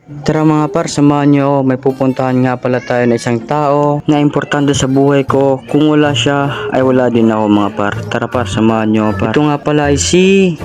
Tara mga par, samahan niyo ako. May pupuntahan nga pala tayo na isang tao na importante sa buhay ko. Kung wala siya, ay wala din ako mga par. Tara par, samahan niyo ako par. Ito nga pala ay si...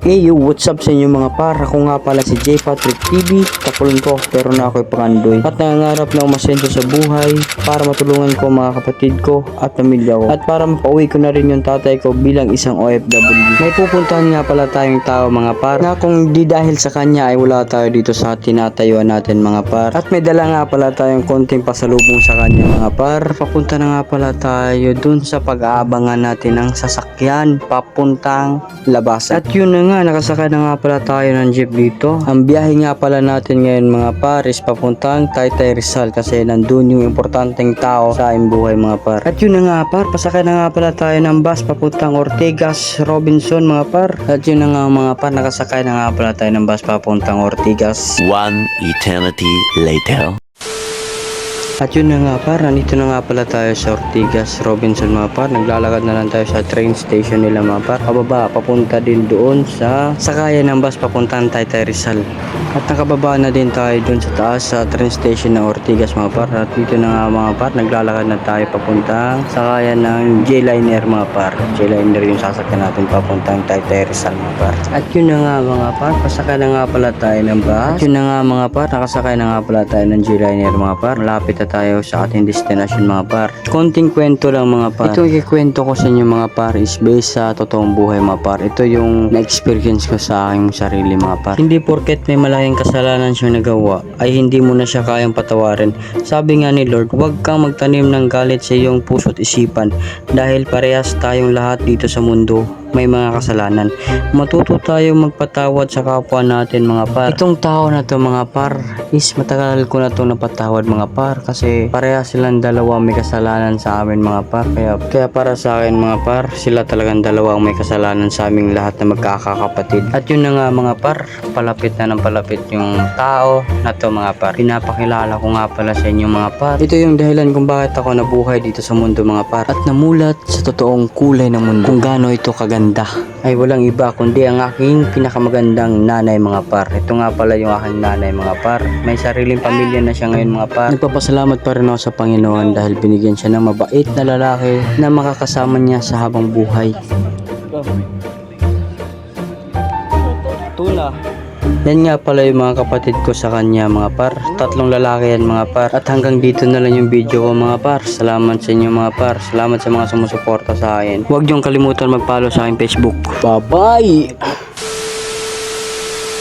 Hey yo, what's up sa inyo mga par? Ako nga pala si J Patrick TV. Kapulon ko pero na ako'y pangandoy. At nangangarap na umasenso sa buhay para matulungan ko mga kapatid ko at pamilya ko. At para mapauwi ko na rin yung tatay ko bilang isang OFW. May pupuntahan nga pala tayong tao mga par na kung di dahil sa kanya ay wala tayo dito sa tinatayuan natin mga par. At may dala nga pala tayong konting pasalubong sa kanya mga par. Papunta na nga pala tayo dun sa pag-aabangan natin ng sasakyan papuntang labas. At yun na nga, nakasakay na nga pala tayo ng jeep dito. Ang biyahe nga pala natin ngayon mga par is papuntang Taytay Rizal kasi nandun yung importanteng tao sa aking buhay mga par. At yun na nga par, pasakay na nga pala tayo ng bus papuntang Ortigas Robinson mga par. At yun na nga mga par, nakasakay na nga pala tayo ng bus papuntang Ortigas. One eternity later. At yun na nga par, nandito na nga pala tayo sa Ortigas Robinson mga par. Naglalakad na lang tayo sa train station nila mga par. Pababa, papunta din doon sa sakayan ng bus papuntang Taytay Rizal. At nakababa na din tayo doon sa taas sa train station ng Ortigas mga par. At dito na nga mga par, naglalakad na tayo papuntang sakayan ng J-Liner mga par. J-Liner yung sasakyan natin papuntang Taytay Rizal mga par. At yun na nga mga par, pasakay na nga pala tayo ng bus. At yun na nga mga par, nakasakay na nga pala tayo ng J-Liner mga par. Malapit tayo sa ating destination mga par. Konting kwento lang mga par. Ito ikikwento ko sa inyo mga par is based sa totoong buhay mga par. Ito yung na-experience ko sa aking sarili mga par. Hindi porket may malaking kasalanan siyang nagawa ay hindi mo na siya kayang patawarin. Sabi nga ni Lord, huwag kang magtanim ng galit sa iyong puso't isipan dahil parehas tayong lahat dito sa mundo may mga kasalanan. Matuto tayong magpatawad sa kapwa natin mga par. Itong tao na to mga par is matagal ko na itong napatawad mga par kasi pareha silang dalawa may kasalanan sa amin mga par. Kaya para sa akin mga par, sila talagang dalawa ang may kasalanan sa aming lahat na magkakakapatid. At yun na nga mga par, palapit na ng palapit yung tao na to mga par. Pinapakilala ko nga pala sa inyo mga par. Ito yung dahilan kung bakit ako nabuhay dito sa mundo mga par at namulat sa totoong kulay ng mundo. Kung gaano ito kaganda ay walang iba kundi ang aking pinakamagandang nanay mga par. Ito nga pala yung aking nanay mga par. May sariling pamilya na siya ngayon mga par. Nagpapasalamat pa rin ako sa Panginoon dahil binigyan siya ng mabait na lalaki na makakasama niya sa habang buhay. Tula. Yan nga pala yung mga kapatid ko sa kanya mga par. Tatlong lalaki yan mga par. At hanggang dito na lang yung video ko mga par. Salamat sa inyo mga par. Salamat sa mga sumusuporta sa akin. Huwag niyong kalimutan mag-follow sa aking Facebook. Bye bye!